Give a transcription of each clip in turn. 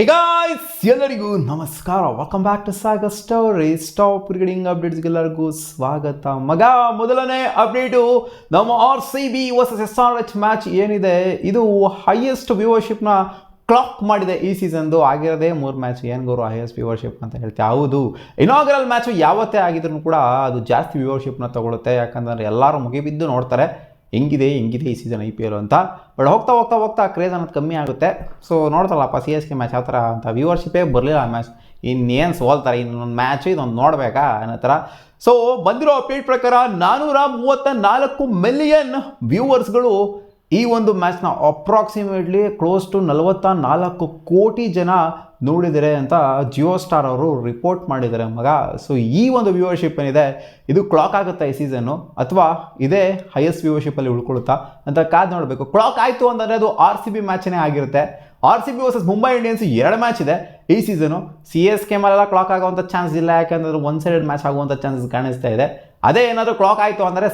ಹೇ guys, ಎಲ್ಲರಿಗೂ ನಮಸ್ಕಾರ. Welcome back to Sagar story. Stop cricketing ಅಪ್ಡೇಟ್ಸ್ಗೆಲ್ಲರಿಗೂ ಸ್ವಾಗತ. ಮೊದಲನೇ ಅಪ್ಡೇಟು ನಮ್ಮ RCB ವರ್ಸಸ್ SRH ಮ್ಯಾಚ್ ಏನಿದೆ, ಇದು ಹೈಯೆಸ್ಟ್ ವ್ಯೂವರ್ಶಿಪ್ನ ಕ್ಲಾಕ್ ಮಾಡಿದೆ ಈ ಸೀಸನ್ದು. ಆಗಿರೋದೇ 3 ಮ್ಯಾಚ್. ಏನು ಗುರು ಹೈಯೆಸ್ಟ್ ವ್ಯೂವರ್ಶಿಪ್ ಅಂತ ಹೇಳ್ತೀವಿ? ಹೌದು, ಇನಾಗ್ರಲ್ ಮ್ಯಾಚು ಯಾವತ್ತೇ ಆಗಿದ್ರು ಕೂಡ ಅದು ಜಾಸ್ತಿ ವ್ಯೂವರ್ಶಿಪ್ನ ತಗೊಳುತ್ತೆ. ಯಾಕಂದರೆ ಎಲ್ಲರೂ ಮುಗಿಬಿದ್ದು ನೋಡ್ತಾರೆ ಹೆಂಗಿದೆ ಈ ಸೀಸನ್ IPL ಅಂತ. ಬಟ್ ಹೋಗ್ತಾ ಕ್ರೇಜ್ ಅನ್ನೋದು ಕಮ್ಮಿ ಆಗುತ್ತೆ. ಸೊ ನೋಡ್ತಾರಲ್ಲಪ್ಪ CSK ಮ್ಯಾಚ್ ಯಾವ ಥರ ಅಂತ, ವ್ಯೂವರ್ಶಿಪ್ಪೇ ಬರಲಿಲ್ಲ ಆ ಮ್ಯಾಚ್. ಇನ್ನೇನು ಸೋಲ್ತಾರೆ, ಇನ್ನೊಂದು ಮ್ಯಾಚು ಇದೊಂದು ನೋಡಬೇಕಾ ಅನ್ನೋ ಥರ. ಸೊ ಬಂದಿರೋ ಅಪ್ಡೇಟ್ ಪ್ರಕಾರ 434 ಮಿಲಿಯನ್ ವ್ಯೂವರ್ಸ್ಗಳು ಈ ಒಂದು ಮ್ಯಾಚ್ನ ಅಪ್ರಾಕ್ಸಿಮೇಟ್ಲಿ ಕ್ಲೋಸ್ ಟು 44 ಕೋಟಿ ಜನ ನೋಡಿದ್ದಾರೆ ಅಂತ ಜಿಯೋ ಸ್ಟಾರ್ ಅವರು ರಿಪೋರ್ಟ್ ಮಾಡಿದ್ದಾರೆ ಮಗ. ಸೊ ಈ ಒಂದು ವ್ಯೂವರ್ಶಿಪ್ ಏನಿದೆ ಇದು ಕ್ಲಾಕ್ ಆಗುತ್ತಾ ಈ ಸೀಸನ್ನು, ಅಥವಾ ಇದೇ ಹೈಯೆಸ್ಟ್ ವ್ಯೂವರ್ಶಿಪ್ಪಲ್ಲಿ ಉಳ್ಕೊಳುತ್ತಾ ಅಂತ ಕಾದು ನೋಡಬೇಕು. ಕ್ಲಾಕ್ ಆಯಿತು ಅಂತಂದರೆ ಅದು RCB ಮ್ಯಾಚೇ ಆಗಿರುತ್ತೆ. RCB versus Mumbai Indians 2 match ಇದೆ ಈ ಸೀಸನು. CSK ಮೇಲೆಲ್ಲ ಕ್ಲಾಕ್ ಆಗುವಂಥ ಚಾನ್ಸ್ ಇಲ್ಲ, ಯಾಕೆಂದರೆ ಒನ್ ಸೈಡೆಡ್ ಮ್ಯಾಚ್ ಆಗುವಂಥ ಚಾನ್ಸಸ್ ಕಾಣಿಸ್ತಾ ಇದೆ. ಅದೇ ಏನಾದರೂ ಕ್ಲಾಕ್ ಆಯಿತು ಅಂದರೆ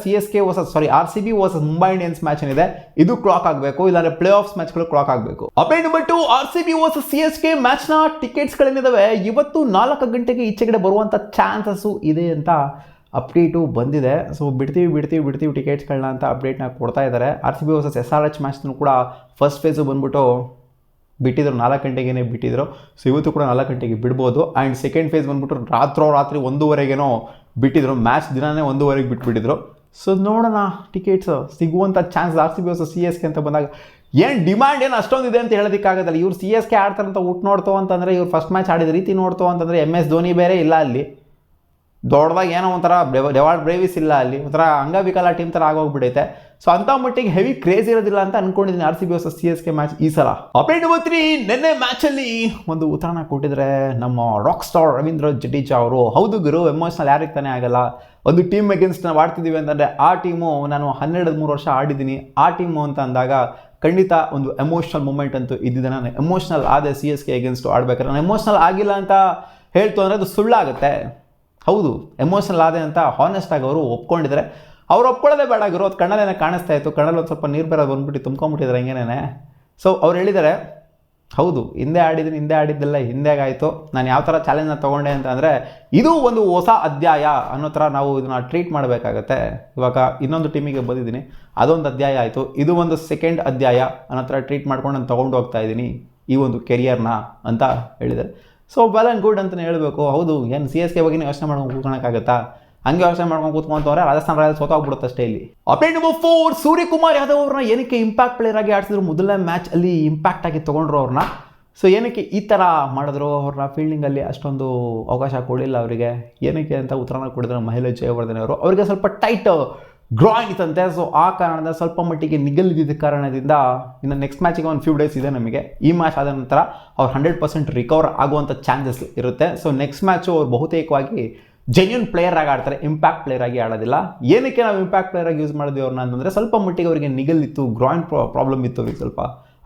RCB versus Mumbai Indians match ಏನಿದೆ ಇದು ಕ್ಲಾಕ್ ಆಗಬೇಕು, ಇಲ್ಲಾಂದರೆ ಪ್ಲೇ ಆಫ್ಸ್ ಮ್ಯಾಚ್ಗಳು ಕ್ಲಾಕ್ ಆಗಬೇಕು. Update number 2, RCB versus CSK ಮ್ಯಾಚ್ನ ಟಿಕೆಟ್ಸ್ಗಳೇನಿದ್ದಾವೆ ಇವತ್ತು 4 ಗಂಟೆಗೆ ಈಚೆಗಡೆ ಬರುವಂಥ ಚಾನ್ಸಸ್ಸು ಇದೆ ಅಂತ ಅಪ್ಡೇಟು ಬಂದಿದೆ. ಸೊ ಬಿಡ್ತೀವಿ ಟಿಕೆಟ್ಸ್ಗಳನ್ನ ಅಂತ ಅಪ್ಡೇಟ್ನ ಕೊಡ್ತಾ ಇದ್ದಾರೆ. RCB ವರ್ಸಸ್ SRH ಮ್ಯಾಚ್ನೂ ಕೂಡ ಫಸ್ಟ್ ಫೇಸು ಬಂದ್ಬಿಟ್ಟು ಬಿಟ್ಟಿದ್ರು, 4 ಗಂಟೆಗೇ ಬಿಟ್ಟಿದ್ರು. ಸೊ ಇವತ್ತು ಕೂಡ 4 ಗಂಟೆಗೆ ಬಿಡ್ಬೋದು. ಆ್ಯಂಡ್ ಸೆಕೆಂಡ್ ಫೇಸ್ ಬಂದ್ಬಿಟ್ಟು ರಾತ್ರಿ 1:30ಗೇನೋ ಬಿಟ್ಟಿದ್ರು. ಮ್ಯಾಚ್ ದಿನವೇ 1:30ಗೆ ಬಿಟ್ಬಿಟ್ಟಿದ್ರು. ಸೊ ನೋಡೋಣ ಟಿಕೆಟ್ಸ್ ಸಿಗುವಂಥ ಚಾನ್ಸ್ RCB ವರ್ಸಸ್ CSK ಅಂತ ಬಂದಾಗ ಏನು ಡಿಮ್ಯಾಂಡ್ ಏನು ಅಷ್ಟೊಂದಿದೆ ಅಂತ ಹೇಳೋದಕ್ಕಾಗೋದಲ್ಲ. ಇವ್ರು CSK ಆಡ್ತಾರಂತ ನೋಡ್ತೋ ಅಂತಂದರೆ, ಇವ್ರು ಫಸ್ಟ್ ಮ್ಯಾಚ್ ಆಡಿದ ರೀತಿ ನೋಡ್ತೋ ಅಂತಂದರೆ MS ಧೋನಿ ಬೇರೆ ಇಲ್ಲ ಅಲ್ಲಿ, ದೊಡ್ಡದಾಗಿ ಏನೋ ಒಂಥರ ಡೆವಾಲ್ಡ್ ಬ್ರೇವಿಸ್ ಇಲ್ಲ ಅಲ್ಲಿ, ಒಂಥರ ಅಂಗವಿಕಲ ಟೀಮ್ ಥರ ಆಗೋಗ್ಬಿಡೈತೆ. ಸೊ ಅಂಥ ಮಟ್ಟಿಗೆ ಹೆವಿ ಕ್ರೇಜ್ ಇರೋದಿಲ್ಲ ಅಂತ ಅನ್ಕೊಂಡಿದ್ದೀನಿ RCB ವರ್ಸಸ್ CSK ಮ್ಯಾಚ್ ಈ ಸಲ. ಅಪ್ಡೇಟ್ ನಂಬರ್ 3, ನಿನ್ನೆ ಮ್ಯಾಚಲ್ಲಿ ಒಂದು ಉತ್ತರನ ಕೊಟ್ಟಿದ್ರೆ ನಮ್ಮ ರಾಕ್ ಸ್ಟಾರ್ ರವೀಂದ್ರ ಜಡೇಜಾ ಅವರು. ಹೌದು ಗುರು, ಎಮೋಷ್ನಲ್ ಯಾರಿಗೆ ತಾನೇ ಆಗಲ್ಲ. ಒಂದು ಟೀಮ್ ಅಗೇನ್ಸ್ಟ್ ನಾವು ಆಡ್ತಿದ್ದೀವಿ ಅಂತಂದರೆ ಆ ಟೀಮು ನಾನು 12-13 ವರ್ಷ ಆಡಿದ್ದೀನಿ, ಆ ಟೀಮು ಅಂತ ಅಂದಾಗ ಖಂಡಿತ ಒಂದು ಎಮೋಷ್ನಲ್ ಮೂಮೆಂಟ್ ಅಂತೂ ಇದ್ದಿದೆ. ನಾನು ಎಮೋಷ್ನಲ್ ಆದೆ CSK ಅಗೇನ್ಸ್ಟ್ ಆಡ್ಬೇಕಾದ್ರೆ. ನಾನು ಎಮೋಷ್ನಲ್ ಆಗಿಲ್ಲ ಅಂತ ಹೇಳ್ತು ಅಂದರೆ ಅದು ಸುಳ್ಳಾಗುತ್ತೆ. ಹೌದು, ಎಮೋಷನಲ್ ಆದೆ ಅಂತ ಹಾನೆಸ್ಟಾಗಿ ಅವರು ಒಪ್ಕೊಂಡಿದ್ದಾರೆ. ಅವ್ರು ಒಪ್ಕೊಳ್ಳೋದೇ ಬೇಡ ಗುರು, ಅದು ಕಣ್ಣಲ್ಲೇನೆ ಕಾಣಿಸ್ತಾ ಇತ್ತು. ಕಣ್ಣಲ್ಲಿ ಒಂದು ಸ್ವಲ್ಪ ನೀರು ಬೇರೆ ಬಂದ್ಬಿಟ್ಟು ತುಂಬ್ಕೊಂಬಿಟ್ಟಿದ್ದಾರೆ ಹಿಂಗೇನೆ. ಸೊ ಅವ್ರು ಹೇಳಿದ್ದಾರೆ, ಹೌದು ಹಿಂದೆ ಆಡಿದ್ದೆಲ್ಲ ಹಿಂದೆಗಾಯಿತು, ನಾನು ಯಾವ ಥರ ಚಾಲೆಂಜ್ನ ತೊಗೊಂಡೆ ಅಂತ ಅಂದರೆ ಇದು ಒಂದು ಹೊಸ ಅಧ್ಯಾಯ ಅನ್ನೋ ಥರ ನಾವು ಇದನ್ನು ಟ್ರೀಟ್ ಮಾಡಬೇಕಾಗತ್ತೆ. ಇವಾಗ ಇನ್ನೊಂದು ಟೀಮಿಗೆ ಬಂದಿದ್ದೀನಿ, ಅದೊಂದು ಅಧ್ಯಾಯ ಆಯಿತು, ಇದು ಒಂದು ಸೆಕೆಂಡ್ ಅಧ್ಯಾಯ ಅನ್ನೋ ಥರ ಟ್ರೀಟ್ ಮಾಡ್ಕೊಂಡು ನಾನು ತೊಗೊಂಡು ಹೋಗ್ತಾ ಇದ್ದೀನಿ ಈ ಒಂದು ಕೆರಿಯರ್ನ ಅಂತ ಹೇಳಿದ್ದಾರೆ. ಸೊ ವೆಲ್ ಆ್ಯಂಡ್ ಗುಡ್ ಅಂತಲೇ ಹೇಳಬೇಕು. ಹೌದು, ಏನು CSK ಬಗ್ಗೆ ಯೋಚನೆ ಮಾಡ್ಕೊಂಡು ಕೂತ್ಕೊಳಕ್ಕಾಗತ್ತಾ? ಹಂಗೆ ಯೋಚನೆ ಮಾಡ್ಕೊಂಡು ಕೂತ್ಕೊಂತವ್ರೆ ರಾಜಸ್ಥಾನ್ ರಾಯಲ್ಸ್ ಸೋತೋಗ್ಬಿಡುತ್ತೆ ಅಷ್ಟೇ ಇಲ್ಲಿ. ಅಪ್ಡೇಟ್ ನಂಬರ್ 4, ಸೂರ್ಯಕುಮಾರ್ ಯಾದವ್ ಅವ್ರನ್ನ ಏನಕ್ಕೆ ಇಂಪ್ಯಾಕ್ಟ್ ಪ್ಲೇಯರ್ ಆಗಿ ಆಡ್ಸಿದ್ರು, ಮೊದಲನೇ ಮ್ಯಾಚ್ ಅಲ್ಲಿ ಇಂಪ್ಯಾಕ್ಟ್ ಆಗಿ ತೊಗೊಂಡ್ರು ಅವ್ರನ್ನ. ಸೊ ಏನಕ್ಕೆ ಈ ಥರ ಮಾಡಿದ್ರು, ಅವ್ರನ್ನ ಫೀಲ್ಡಿಂಗಲ್ಲಿ ಅಷ್ಟೊಂದು ಅವಕಾಶ ಕೊಡಲಿಲ್ಲ ಅವರಿಗೆ, ಏನಕ್ಕೆ ಅಂತ ಉತ್ತರನ ಕೊಡಿದ್ರು ಮಹೇಶ್ ಜಯವರ್ಧನೆ ಅವರು. ಅವರಿಗೆ ಸ್ವಲ್ಪ ಟೈಟ್ ಗ್ರಾಯಿಂಗ್ ಇತ್ತಂತೆ. ಸೊ ಆ ಕಾರಣದಿಂದ ಸ್ವಲ್ಪ ಮಟ್ಟಿಗೆ ನಿಗಲಿದ್ದ ಕಾರಣದಿಂದ ಇನ್ನು ನೆಕ್ಸ್ಟ್ ಮ್ಯಾಚಿಗೆ ಒಂದು ಫ್ಯೂ ಡೇಸ್ ಇದೆ ನಮಗೆ. ಈ ಮ್ಯಾಚ್ ಆದ ನಂತರ ಅವ್ರು 100% ರಿಕವರ್ ಆಗುವಂಥ ಚಾನ್ಸಸ್ ಇರುತ್ತೆ. ಸೊ ನೆಕ್ಸ್ಟ್ ಮ್ಯಾಚು ಅವ್ರು ಬಹುತೇಕವಾಗಿ ಜೆನ್ಯೂನ್ ಪ್ಲೇಯರ್ ಆಗಿ ಆಡ್ತಾರೆ, ಇಂಪ್ಯಾಕ್ಟ್ ಪ್ಲೇಯರ್ ಆಗಿ ಆಡೋದಿಲ್ಲ. ಏನಕ್ಕೆ ನಾವು ಇಂಪ್ಯಾಕ್ಟ್ ಪ್ಲೇಯರ್ ಆಗಿ ಯೂಸ್ ಮಾಡಿದ್ವಿ ಅವ್ರನ್ನ ಅಂತಂದರೆ, ಸ್ವಲ್ಪ ಮಟ್ಟಿಗೆ ಅವರಿಗೆ ನಿಗಲಿತ್ತು, ಗ್ರಾಯಿಂಗ್ ಪ್ರಾಬ್ಲಮ್ ಇತ್ತು ಅವ್ರಿಗೆ ಸ್ವಲ್ಪ,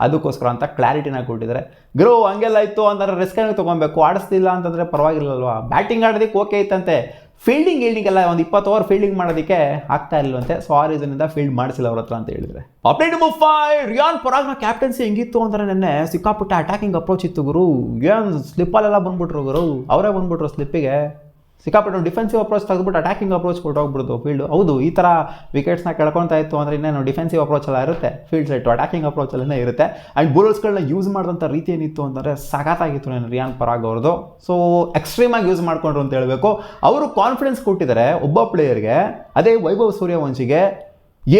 ಅದಕ್ಕೋಸ್ಕರ ಅಂತ ಕ್ಲಾರಿಟಿನ ಕೊಟ್ಟಿದ್ದಾರೆ. ಗ್ರೋ ಹಂಗೆಲ್ಲ ಇತ್ತು ಅಂತಂದರೆ ರಿಸ್ಕನ್ನು ತೊಗೊಬೇಕು, ಆಡಿಸ್ತಿಲ್ಲ ಅಂತಂದರೆ ಪರವಾಗಿಲ್ಲಲ್ವಾ. ಬ್ಯಾಟಿಂಗ್ ಆಡೋದಕ್ಕೆ ಓಕೆ ಇತ್ತಂತೆ, ಫೀಲ್ಡಿಂಗ್ ಎಲ್ಲ ಒಂದು 20 ಓವರ್ ಫೀಲ್ಡಿಂಗ್ ಮಾಡೋದಕ್ಕೆ ಆಗ್ತಾ ಇಲ್ವಂತೆ. ಸೊ ಆ ರೀಸನಿಂದ ಫೀಲ್ಡ್ ಮಾಡಿಸಿಲ್ಲ ಅವ್ರ ಹತ್ರ ಅಂತ ಹೇಳಿದರೆ. ಅಪ್ಡೇಟ್ ನಂಬರ್ 5, ರಿಯಾನ್ ಪರಾಗ್ನ ಕ್ಯಾಪ್ಟನ್ಸಿ ಹೆಂಗಿತ್ತು ಅಂದರೆ ನೆನ್ನೆ ಸಿಕ್ಕಾಪಟ್ಟೆ ಅಟ್ಯಾಕಿಂಗ್ ಅಪ್ರೋಚ್ ಇತ್ತು ಗುರು. ಏನು ಸ್ಲಿಪ್ಪಲ್ಲೆಲ್ಲ ಬಂದ್ಬಿಟ್ರು ಗುರು, ಅವರೇ ಬಂದ್ಬಿಟ್ರು ಸ್ಲಿಪ್ಪಿಗೆ. ಸಿಕ್ಕಾಪಟ್ಟೆ ಡಿಫೆನ್ಸಿವ್ ಅಪ್ರೋಚ್ ತೆಗೆದ್ಬಿಟ್ಟು ಅಟ್ಯಾಕಿಂಗ್ ಅಪ್ರೋಚ್ ಕೊಟ್ಟೋಗ್ಬಿಡ್ತು ಫೀಲ್ಡು. ಹೌದು, ಈ ಥರ ವಿಕೆಟ್ಸ್ನ ಕೆಳ್ಕೊತಾ ಇತ್ತು ಅಂದರೆ ಇನ್ನೇನು ಡಿಫೆನ್ಸಿವ್ ಅಪ್ರೋಚ್ ಎಲ್ಲ ಇರುತ್ತೆ, ಫೀಲ್ಡ್ ಸೈಟು ಅಟ್ಯಾಕಿಂಗ್ ಅಪ್ರೋಚ್ ಎಲ್ಲನೇ ಇರುತ್ತೆ. ಆ್ಯಂಡ್ ಬೌಲರ್ಸ್ಗಳನ್ನ ಯೂಸ್ ಮಾಡಿದಂಥ ರೀತಿ ಏನಿತ್ತು ಅಂದರೆ ಸಖತ್ತಾಗಿತ್ತು ನಾನು ರಿಯಾನ್ ಪರಾಗ್ ಅವ್ರದ್ದು. ಸೊ ಎಕ್ಸ್ಟ್ರೀಮಾಗಿ ಯೂಸ್ ಮಾಡಿಕೊಂಡ್ರು ಅಂತ ಹೇಳಬೇಕು. ಅವರು ಕಾನ್ಫಿಡೆನ್ಸ್ ಕೊಟ್ಟಿದ್ದಾರೆ ಒಬ್ಬ ಪ್ಲೇಯರ್ಗೆ. ಅದೇ ವೈಭವ್ ಸೂರ್ಯವಂಶಿಗೆ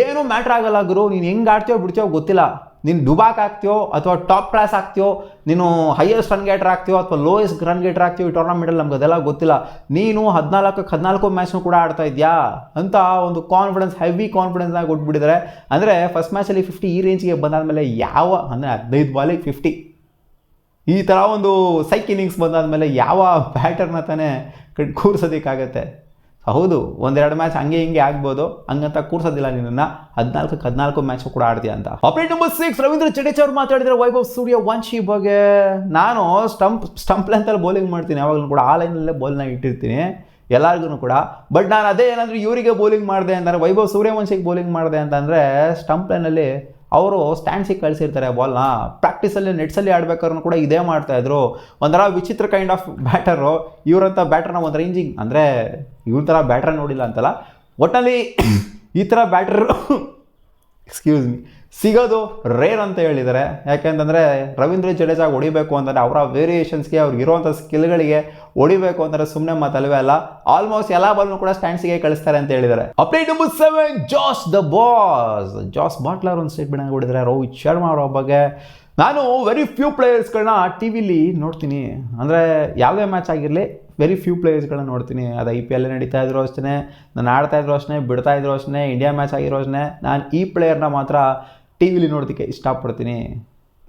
ಏನೂ ಮ್ಯಾಟ್ರ್ ಆಗಲ್ಲ ಗುರು, ನೀನು ಹೆಂಗೆ ಆಡ್ತೀಯೋ ಬಿಡ್ತೀಯೋ ಗೊತ್ತಿಲ್ಲ, ನೀನು ಡುಬಾಕ್ ಆಗ್ತೀಯೋ ಅಥವಾ ಟಾಪ್ ಕ್ಲಾಸ್ ಆಗ್ತೀಯೋ, ನೀನು ಹೈಯೆಸ್ಟ್ ರನ್ ಗೇಟರ್ ಆಗ್ತೀಯೋ ಅಥವಾ ಲೋಯೆಸ್ಟ್ ರನ್ ಗೇಟರ್ ಆಗ್ತೀಯೋ ಈ ಟೂರ್ನಮೆಂಟಲ್ಲಿ ನಮ್ಗೆ ಅದೆಲ್ಲ ಗೊತ್ತಿಲ್ಲ, ನೀನು 14 ಮ್ಯಾಚ್ನೂ ಕೂಡ ಆಡ್ತಾ ಇದೆಯಾ ಅಂತ ಒಂದು ಕಾನ್ಫಿಡೆನ್ಸ್, ಹೆವಿ ಕಾನ್ಫಿಡೆನ್ಸ್ನಾಗ ಕೊಟ್ಬಿಟ್ಟಿದ್ದಾರೆ. ಅಂದರೆ ಫಸ್ಟ್ ಮ್ಯಾಚಲ್ಲಿ 50 ಈ ರೇಂಜ್ಗೆ ಬಂದಾದಮೇಲೆ ಅಂದರೆ 15 ಬಾಲಿಗೆ 50 ಈ ಥರ ಒಂದು ಸೈಕ್ ಇನ್ನಿಂಗ್ಸ್ ಬಂದಾದಮೇಲೆ ಯಾವ ಬ್ಯಾಟರ್ನ ತಾನೇ ಕೂರಿಸೋದಕ್ಕಾಗತ್ತೆ. ಹೌದು, 1-2 ಮ್ಯಾಚ್ ಹಂಗೆ ಹಿಂಗೆ ಆಗ್ಬೋದು, ಹಂಗಂತ ಕೂರ್ಸೋದಿಲ್ಲ ನಿನ್ನನ್ನು 14 ಮ್ಯಾಚ್ ಕೂಡ ಆಡ್ತೀಯ ಅಂತ. ಅಪ್ಡೇಟ್ ನಂಬರ್ 6, ರವೀಂದ್ರ ಜಡೇಜಾ ಅವರು ಮಾತಾಡಿದರೆ ವೈಭವ್ ಸೂರ್ಯವಂಶಿ ಬಗ್ಗೆ. ನಾನು ಸ್ಟಂಪ್ ಲೆಂತಲ್ಲಿ ಬೌಲಿಂಗ್ ಮಾಡ್ತೀನಿ, ಯಾವಾಗಲೂ ಕೂಡ ಆ ಲೈನಲ್ಲೇ ಬಾಲ್ನ ಇಟ್ಟಿರ್ತೀನಿ ಎಲ್ಲರಿಗೂ ಕೂಡ. ಬಟ್ ನಾನು ಅದೇ ಏನಾದರೂ ಇವರಿಗೆ ಬೌಲಿಂಗ್ ಮಾಡಿದೆ ಅಂತಂದರೆ, ವೈಭವ್ ಸೂರ್ಯವಂಶಿಗೆ ಬೌಲಿಂಗ್ ಮಾಡಿದೆ ಅಂತಂದರೆ ಸ್ಟಂಪ್ ಲೈನಲ್ಲಿ ಅವರು ಸ್ಟ್ಯಾಂಡ್ಸಿಗೆ ಕಳಿಸಿರ್ತಾರೆ ಬಾಲ್ನ. ಪ್ರಾಕ್ಟೀಸಲ್ಲಿ ನೆಟ್ಸಲ್ಲಿ ಆಡ್ಬೇಕಾದ್ರೂ ಕೂಡ ಇದೇ ಮಾಡ್ತಾಯಿದ್ರು. ಒಂಥರ ವಿಚಿತ್ರ ಕೈಂಡ್ ಆಫ್ ಬ್ಯಾಟರು. ಇವರಂಥ ಬ್ಯಾಟ್ರನ್ನ ಒಂದು ರೇಂಜಿಂಗ್ ಅಂದರೆ ಇವ್ರ ಥರ ಬ್ಯಾಟ್ರ ನೋಡಿಲ್ಲ ಅಂತಲ್ಲ, ಒಟ್ಟಲ್ಲಿ ಈ ಥರ ಬ್ಯಾಟ್ರ್ ಎಕ್ಸ್ಕ್ಯೂಸ್ ಮಿ ಸಿಗೋದು ರೇರ್ ಅಂತ ಹೇಳಿದ್ದಾರೆ. ಯಾಕೆಂತಂದರೆ ರವೀಂದ್ರ ಜಡೇಜಾಗೆ ಹೊಡಿಬೇಕು ಅಂತಂದರೆ ಅವರ ವೇರಿಯೇಷನ್ಸ್ಗೆ ಅವ್ರಿಗೆ ಇರುವಂಥ ಸ್ಕಿಲ್ಗಳಿಗೆ ಹೊಡಿಬೇಕು ಅಂತಂದರೆ ಸುಮ್ಮನೆ ಮಾತಲ್ವೇ ಅಲ್ಲ. ಆಲ್ಮೋಸ್ಟ್ ಎಲ್ಲ ಬಾಲ್ನು ಕೂಡ ಸ್ಟ್ಯಾಂಡ್ಸಿಗೆ ಕಳಿಸ್ತಾರೆ ಅಂತ ಹೇಳಿದ್ದಾರೆ. ಅಪ್ಡೇಟ್ ನಂಬರ್ 7, ಜಾಸ್ ದ ಬಾಸ್. ಜಾಸ್ ಬಾಟ್ಲರ್ ಒಂದು ಸ್ಟೇಟ್ಮೆಂಟ್ ಕೊಟ್ಟಿದ್ದಾರೆ ರೋಹಿತ್ ಶರ್ಮಾ ಅವರ ಬಗ್ಗೆ. ನಾನು ವೆರಿ ಫ್ಯೂ ಪ್ಲೇಯರ್ಸ್ಗಳನ್ನ ಟಿ ವಿಲಿ ನೋಡ್ತೀನಿ, ಅಂದರೆ ಯಾವುದೇ ಮ್ಯಾಚ್ ಆಗಿರಲಿ ವೆರಿ ಫ್ಯೂ ಪ್ಲೇಯರ್ಸ್ಗಳನ್ನ ನೋಡ್ತೀನಿ. ಅದು IPL ನಡೀತಾ ಇದ್ರು ಅಷ್ಟೇ, ನಾನು ಆಡ್ತಾ ಇದ್ರು ಅಷ್ಟೇ, ಬಿಡ್ತಾ ಇದ್ರು ಅಷ್ಟೇ, ಇಂಡಿಯಾ ಮ್ಯಾಚ್ ಆಗಿರೋ ಅಷ್ಟೇ, ನಾನು ಈ ಪ್ಲೇಯರ್ನ ಮಾತ್ರ ಟಿ ವಿಲಿ ನೋಡೋದಕ್ಕೆ ಇಷ್ಟಪಡ್ತೀನಿ.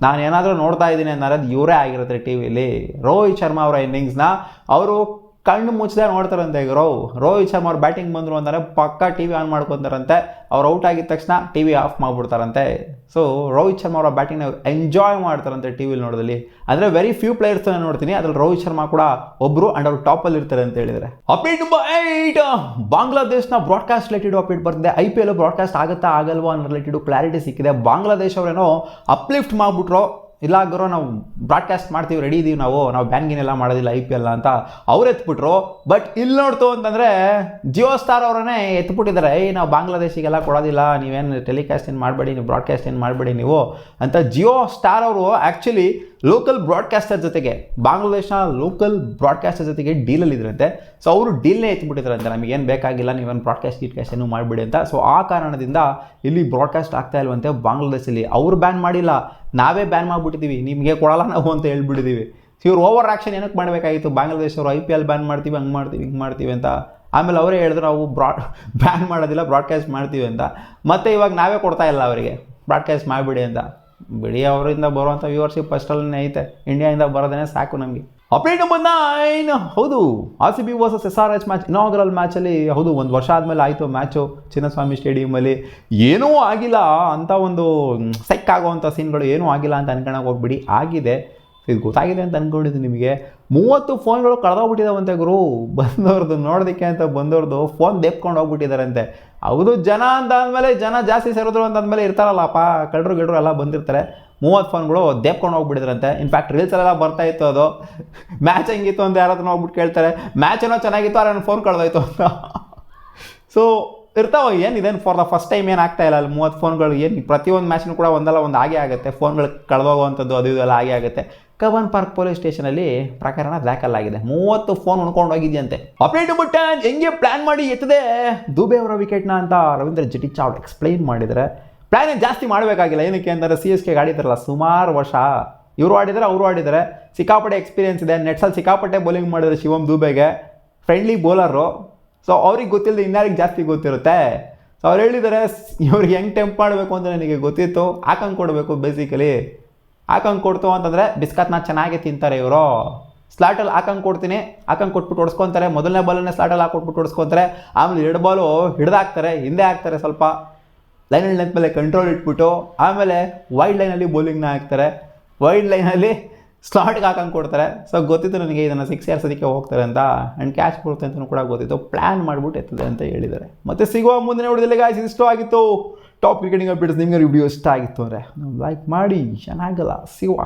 ನಾನು ಏನಾದರೂ ನೋಡ್ತಾ ಇದ್ದೀನಿ ಅನ್ನೋದು ಇವರೇ ಆಗಿರುತ್ತೆ ಟಿ ವಿಲಿ. ರೋಹಿತ್ ಶರ್ಮಾ ಅವರ ಇನ್ನಿಂಗ್ಸ್ನ ಅವರು ಕಣ್ಣು ಮುಚ್ಚದೆ ನೋಡ್ತಾರಂತೆ. ರೋಹಿತ್ ಶರ್ಮಾ ಅವ್ರು ಬ್ಯಾಟಿಂಗ್ ಬಂದರು ಅಂದರೆ ಪಕ್ಕ ಟಿ ವಿ ಆನ್ ಮಾಡ್ಕೊತಾರಂತೆ. ಅವ್ರು ಔಟ್ ಆಗಿದ ತಕ್ಷಣ ಟಿ ವಿ ಆಫ್ ಮಾಡಿಬಿಡ್ತಾರಂತೆ. ಸೊ ರೋಹಿತ್ ಶರ್ಮಾ ಅವರ ಬ್ಯಾಟಿಂಗ್ನ ಅವ್ರು ಎಂಜಾಯ್ ಮಾಡ್ತಾರಂತೆ ಟಿ ವಿಲಿ ನೋಡೋದಲ್ಲಿ. ಅಂದರೆ ವೆರಿ ಫ್ಯೂ ಪ್ಲೇಯರ್ಸ್ನ ನೋಡ್ತೀನಿ, ಅದ್ರಲ್ಲಿ ರೋಹಿತ್ ಶರ್ಮಾ ಕೂಡ ಒಬ್ಬರು ಆ್ಯಂಡ್ ಅವ್ರು ಟಾಪಲ್ಲಿ ಇರ್ತಾರೆ ಅಂತ ಹೇಳಿದರೆ. ಅಪ್ಡೇಟ್ ನಂಬರ್ 8, ಬಾಂಗ್ಲಾದೇಶ್ನ ಬ್ರಾಡ್ಕಾಸ್ಟ್ ರಿಲೇಟೆಡ್ ಅಪ್ಡೇಟ್ ಬರ್ತಿದೆ. IPL ಬ್ರಾಡ್ಕಾಸ್ಟ್ ಆಗುತ್ತಾ ಆಗಲ್ವಾ ಅನ್ನೋ ರಿಲೇಟೆಡ್ ಕ್ಲಾರಿಟಿ ಸಿಕ್ಕಿದೆ. ಬಾಂಗ್ಲಾದೇಶ್ ಅವರೇನೋ ಅಪ್ಲಿಫ್ಟ್ ಮಾಡಿಬಿಟ್ರು, ಇಲ್ಲ ಗುರು ನಾವು ಬ್ರಾಡ್ಕಾಸ್ಟ್ ಮಾಡ್ತೀವಿ, ರೆಡಿ ಇದ್ದೀವಿ, ನಾವು ಬ್ಯಾನ್ಗಿನೆಲ್ಲ ಮಾಡೋದಿಲ್ಲ IPL ಅಂತ ಅವ್ರು ಎತ್ಬಿಟ್ರು. ಬಟ್ ಇಲ್ಲಿ ನೋಡ್ತು ಅಂತಂದರೆ ಜಿಯೋ ಸ್ಟಾರ್ ಅವರನ್ನೇ ಎತ್ಬಿಟ್ಟಿದ್ದಾರೆ. ನಾವು ಬಾಂಗ್ಲಾದೇಶಿಗೆಲ್ಲ ಕೊಡೋದಿಲ್ಲ, ನೀವೇನು ಟೆಲಿಕಾಸ್ಟ್ ಏನು ಮಾಡಬೇಡಿ, ನೀವು ಬ್ರಾಡ್ಕಾಸ್ಟ್ ಏನು ಮಾಡಬೇಡಿ ನೀವು ಅಂತ ಜಿಯೋ ಸ್ಟಾರ್ ಅವರು ಆ್ಯಕ್ಚುಲಿ ಲೋಕಲ್ ಬ್ರಾಡ್ಕಾಸ್ಟರ್ ಜೊತೆಗೆ, ಬಾಂಗ್ಲಾದೇಶನ ಲೋಕಲ್ ಬ್ರಾಡ್ಕಾಸ್ಟರ್ ಜೊತೆಗೆ ಡೀಲಲ್ಲಿ ಇದ್ರಂತೆ. ಸೊ ಅವರು ಡೀಲ್ನೇ ಎತ್ಬಿಟ್ಟಿದ್ರಂತೆ, ನಮಗೇನು ಬೇಕಾಗಿಲ್ಲ, ನೀವೇನು ಬ್ರಾಡ್ಕಾಸ್ಟ್ ಏನು ಮಾಡಬೇಡಿ ಅಂತ. ಸೊ ಆ ಕಾರಣದಿಂದ ಇಲ್ಲಿ ಬ್ರಾಡ್ಕಾಸ್ಟ್ ಆಗ್ತಾ ಇಲ್ವಂತೆ ಬಾಂಗ್ಲಾದೇಶಲ್ಲಿ. ಅವರು ಬ್ಯಾನ್ ಮಾಡಿಲ್ಲ, ನಾವೇ ಬ್ಯಾನ್ ಮಾಡಿಬಿಟ್ಟಿದ್ದೀವಿ, ನಿಮಗೆ ಕೊಡಲ್ಲ ನಾವು ಅಂತ ಹೇಳ್ಬಿಟ್ಟಿದ್ದೀವಿ. ಇವ್ರು ಓವರ್ ಆ್ಯಕ್ಷನ್ ಏನಕ್ಕೆ ಮಾಡಬೇಕಾಗಿತ್ತು ಬಾಂಗ್ಲಾದೇಶವರು? IPL ಬ್ಯಾನ್ ಮಾಡ್ತೀವಿ, ಹಂಗೆ ಮಾಡ್ತೀವಿ, ಹಿಂಗೆ ಮಾಡ್ತೀವಿ ಅಂತ. ಆಮೇಲೆ ಅವರೇ ಹೇಳಿದ್ರು ನಾವು ಬ್ಯಾನ್ ಮಾಡೋದಿಲ್ಲ, ಬ್ರಾಡ್ಕಾಸ್ಟ್ ಮಾಡ್ತೀವಿ ಅಂತ. ಮತ್ತು ಇವಾಗ ನಾವೇ ಕೊಡ್ತಾ ಇಲ್ಲ ಅವರಿಗೆ ಬ್ರಾಡ್ಕಾಸ್ಟ್ ಮಾಡಿಬಿಡಿ ಅಂತ. ಬಿಡಿ, ಅವರಿಂದ ಬರುವಂಥ ವ್ಯೂವರ್ಶಿಪ್ ಫಸ್ಟಲ್ಲೇ ಐತೆ, ಇಂಡಿಯಾದಿಂದ ಬರೋದೇ ಸಾಕು ನಮಗೆ. ಅಪ್ಡೇಟ್ ನಂಬರ್ 9, ಹೌದು RCB versus SRH match, inaugural ಮ್ಯಾಚಲ್ಲಿ. ಹೌದು, ಒಂದು ವರ್ಷ ಆದಮೇಲೆ ಆಯಿತು ಮ್ಯಾಚು ಚಿನ್ನಸ್ವಾಮಿ ಸ್ಟೇಡಿಯಮಲ್ಲಿ. ಏನೂ ಆಗಿಲ್ಲ ಅಂತ ಒಂದು ಸೆಕ್ ಆಗೋವಂಥ ಸೀನ್ಗಳು ಏನೂ ಆಗಿಲ್ಲ ಅಂತ ಅನ್ಕೊಳಕ್ಕೆ ಹೋಗ್ಬಿಡಿ, ಆಗಿದೆ. ಇದು ಗೊತ್ತಾಗಿದೆ ಅಂತ ಅಂದ್ಕೊಂಡಿದ್ದು ನಿಮಗೆ. 30 ಫೋನ್ಗಳು ಕಳೆದೋಗ್ಬಿಟ್ಟಿದ್ದಾವಂತೆ ಗುರು. ಬಂದವ್ರದ್ದು ನೋಡೋದಕ್ಕೆ ಅಂತ ಬಂದವ್ರದ್ದು ಫೋನ್ ದೇಪ್ಕೊಂಡು ಹೋಗ್ಬಿಟ್ಟಿದ್ದಾರಂತೆ. ಹೌದು, ಜನ ಅಂತ ಅಂದಮೇಲೆ, ಜನ ಜಾಸ್ತಿ ಸೇರಿದ್ರು ಅಂತ ಅಂದಮೇಲೆ ಇರ್ತಾರಲ್ಲಪ್ಪ, ಕಳ್ಳರು ಗಿಡರು ಎಲ್ಲ ಬಂದಿರ್ತಾರೆ. 30 ಫೋನ್ಗಳು ದೇಪ್ಕೊಂಡು ಹೋಗ್ಬಿಟ್ಟಿದ್ರಂತೆ. ಇನ್ಫ್ಯಾಕ್ಟ್ ರೀಲ್ಸಲ್ಲೆಲ್ಲ ಬರ್ತಾ ಇತ್ತು ಅದು. ಮ್ಯಾಚ್ ಹೆಂಗಿತ್ತು ಅಂತ ಯಾರಾದ್ರೂ ಹೋಗ್ಬಿಟ್ಟು ಕೇಳ್ತಾರೆ, ಮ್ಯಾಚ್ ಏನೋ ಚೆನ್ನಾಗಿತ್ತು, ಆದರೆ ನನ್ನ ಫೋನ್ ಕಳೆದೋಯ್ತು ಅಂತ. ಸೊ ಇರ್ತಾವೆ, ಇದೇನು ಫಾರ್ ದ ಫಸ್ಟ್ ಟೈಮ್ ಏನು ಆಗ್ತಾ ಇಲ್ಲ ಅಲ್ಲಿ 30 ಫೋನ್ಗಳು. ಏನು ಪ್ರತಿಯೊಂದು ಮ್ಯಾಚ್ನೂ ಕೂಡ ಒಂದಲ್ಲ ಒಂದು ಆಗೇ ಆಗುತ್ತೆ, ಫೋನ್ಗಳು ಕಳೆದೋಗುವಂಥದ್ದು ಅದು ಇದೆಲ್ಲ ಆಗೇ ಆಗುತ್ತೆ. ಕಬ್ಬನ್ ಪಾರ್ಕ್ ಪೊಲೀಸ್ ಸ್ಟೇಷನಲ್ಲಿ ಪ್ರಕರಣ ದಾಖಲಾಗಿದೆ. 30 ಫೋನ್ ಉಣ್ಕೊಂಡು ಹೋಗಿದೆಯಂತೆ. ಅಪ್ಡೇಟ್ ನಂಬರ್ 10, ಹೆಂಗೆ ಪ್ಲ್ಯಾನ್ ಮಾಡಿ ಎತ್ತದೆ ದುಬೆ ಅವರ ವಿಕೆಟ್ನ ಅಂತ ರವೀಂದ್ರ ಜಡೇಜಾ ಅವ್ರು ಎಕ್ಸ್ಪ್ಲೈನ್ ಮಾಡಿದರೆ. ಪ್ಲ್ಯಾನ್ ಏನು ಜಾಸ್ತಿ ಮಾಡಬೇಕಾಗಿಲ್ಲ, ಏನಕ್ಕೆ ಅಂದರೆ CSK ಆಡಿದಾರಲ್ಲ ಸುಮಾರು ವರ್ಷ, ಇವರು ಆಡಿದರೆ ಅವರು ಆಡಿದ್ದಾರೆ, ಸಿಕ್ಕಾಪಟ್ಟೆ ಎಕ್ಸ್ಪೀರಿಯನ್ಸ್ ಇದೆ. ನೆಟ್ಸಲ್ಲಿ ಸಿಕ್ಕಾಪಟ್ಟೆ ಬೌಲಿಂಗ್ ಮಾಡಿದರೆ ಶಿವಮ್ ದುಬೆಗೆ, ಫ್ರೆಂಡ್ಲಿ ಬೌಲರು. ಸೊ ಅವ್ರಿಗೆ ಗೊತ್ತಿಲ್ಲದೆ ಇನ್ಯಾರಿಗೆ ಜಾಸ್ತಿ ಗೊತ್ತಿರುತ್ತೆ. ಸೊ ಅವ್ರು ಹೇಳಿದ್ದಾರೆ ಇವ್ರಿಗೆ ಹೆಂಗೆ ಟೆಂಪ್ ಮಾಡಬೇಕು ಅಂತ ನನಗೆ ಗೊತ್ತಿತ್ತು, ಹಾಕಂಗೆ ಕೊಡಬೇಕು ಬೇಸಿಕಲಿ. ಹಾಕಂಗೆ ಕೊಡ್ತು ಅಂತಂದರೆ ಬಿಸ್ಕತ್ನ ಚೆನ್ನಾಗಿ ತಿಂತಾರೆ ಇವರು. ಸ್ಲಾಟಲ್ಲಿ ಹಾಕಂಗೆ ಕೊಡ್ತೀನಿ, ಹಾಕಂಗೆ ಕೊಟ್ಬಿಟ್ಟು ಹೊಡ್ಸ್ಕೊತಾರೆ. ಮೊದಲನೇ ಬಾಲನ್ನೇ ಸ್ಲಾಟಲ್ಲಿ ಹಾಕೊಟ್ಬಿಟ್ಟು ಹೊಡ್ಸ್ಕೊತಾರೆ. ಆಮೇಲೆ 2 ಬಾಲು ಹಿಡ್ದಾಕ್ತಾರೆ, ಹಿಂದೆ ಹಾಕ್ತಾರೆ, ಸ್ವಲ್ಪ ಲೈನಲ್ಲಿ ಲೆಂತ್ ಮೇಲೆ ಕಂಟ್ರೋಲ್ ಇಟ್ಬಿಟ್ಟು ಆಮೇಲೆ ವೈಡ್ ಲೈನಲ್ಲಿ ಬೌಲಿಂಗ್ನ ಹಾಕ್ತಾರೆ. ವೈಡ್ ಲೈನಲ್ಲಿ ಸ್ಲಾಟ್ಗೆ ಹಾಕಂಗೆ ಕೊಡ್ತಾರೆ. ಸೊ ಗೊತ್ತಿತ್ತು ನನಗೆ ಇದನ್ನು 6 ಏರ್ಸೋದಕ್ಕೆ ಹೋಗ್ತಾರೆ ಅಂತ, ಆ್ಯಂಡ್ ಕ್ಯಾಚ್ ಬರುತ್ತೆ ಅಂತಲೂ ಕೂಡ ಗೊತ್ತಿತ್ತು. ಪ್ಲ್ಯಾನ್ ಮಾಡಿಬಿಟ್ಟು ಎತ್ತದೆ ಅಂತ ಹೇಳಿದ್ದಾರೆ. ಮತ್ತು ಸಿಗುವ ಮುಂದಿನ ವಿಡಿಯೋದಲ್ಲಿ ಗಾಯ್ಸ್ ಇಷ್ಟ ಆಗಿತ್ತು ಟಾಪ್ ಕ್ರಿಕೆಟಿಂಗ್ ಅಪ್ಡೇಟ್ಸ್. ನಿಮಗೆ ವಿಡಿಯೋ ಇಷ್ಟ ಆಗಿತ್ತು ಅಂದರೆ ಲೈಕ್ ಮಾಡಿ, ಚೆನ್ನಾಗಲ್ಲ ಸಿಗುವ.